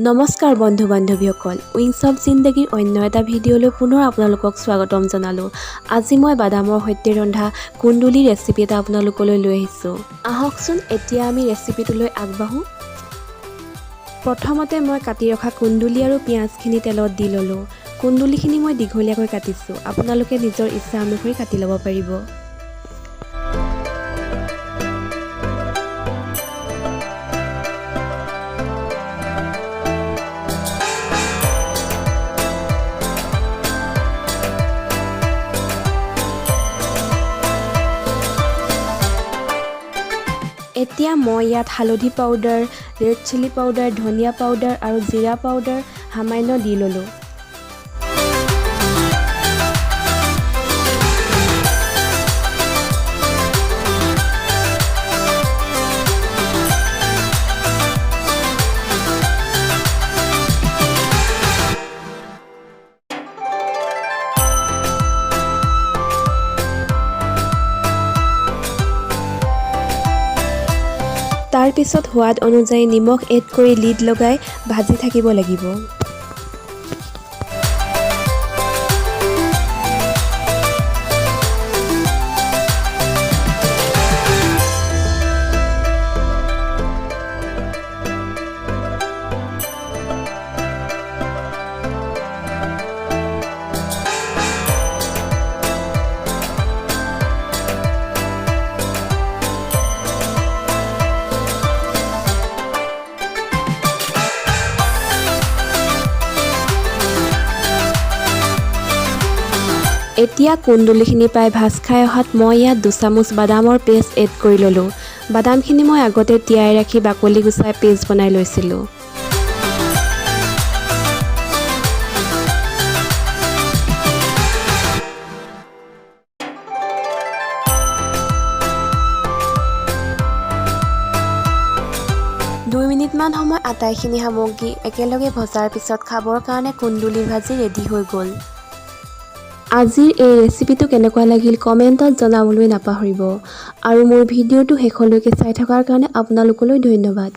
নমস্কাৰ বন্ধু বান্ধৱীসকল, wings of জিন্দগীৰ অন্য এটা ভিডিঅ'লৈ পুনৰ আপোনালোকক স্বাগতম জনালোঁ। আজি মই বাদামৰ সৈতে ৰন্ধা কুন্দুলি ৰেচিপি এটা আপোনালোকলৈ লৈ আহিছোঁ। আহকচোন এতিয়া আমি ৰেচিপিটোলৈ আগবাঢ়োঁ। প্ৰথমতে মই কাটি ৰখা কুন্দুলি আৰু পিঁয়াজখিনি তেলত দি ল'লোঁ। কুন্দুলিখিনি মই দীঘলীয়াকৈ কাটিছোঁ, আপোনালোকে নিজৰ ইচ্ছা অনুসৰি কাটি ল'ব পাৰিব। এতিয়া মই ইয়াত হালধি পাউডাৰ, ৰেড চিলি পাউডাৰ, ধনিয়া পাউডাৰ আৰু জিৰা পাউডাৰ সামান্য দি ল'লোঁ। তাৰ পিছত সোৱাদ অনুযায়ী নিমখ এড কৰি লিড লগাই ভাজি থাকিব লাগিব। এতিয়া কুন্দুলিখিনি প্ৰায় ভাজ খাই অহাত মই ইয়াত 2 চামুচ বাদামৰ পেষ্ট এড কৰি ল'লোঁ। বাদামখিনি মই আগতে তিয়াই ৰাখি বাকলি গুচাই পেষ্ট বনাই লৈছিলোঁ। দুই মিনিটমান সময় আটাইখিনি সামগ্ৰী একেলগে ভজাৰ পিছত খাবৰ কাৰণে কুন্দুলিৰ ভাজি ৰেডি হৈ গ'ল। আজিৰ এই ৰেচিপিটো কেনেকুৱা লাগিল কমেণ্টত জনাবলৈ নাপাহৰিব আৰু মোৰ ভিডিঅ'টো শেষলৈকে চাই থকাৰ কাৰণে আপোনালোকলৈ ধন্যবাদ।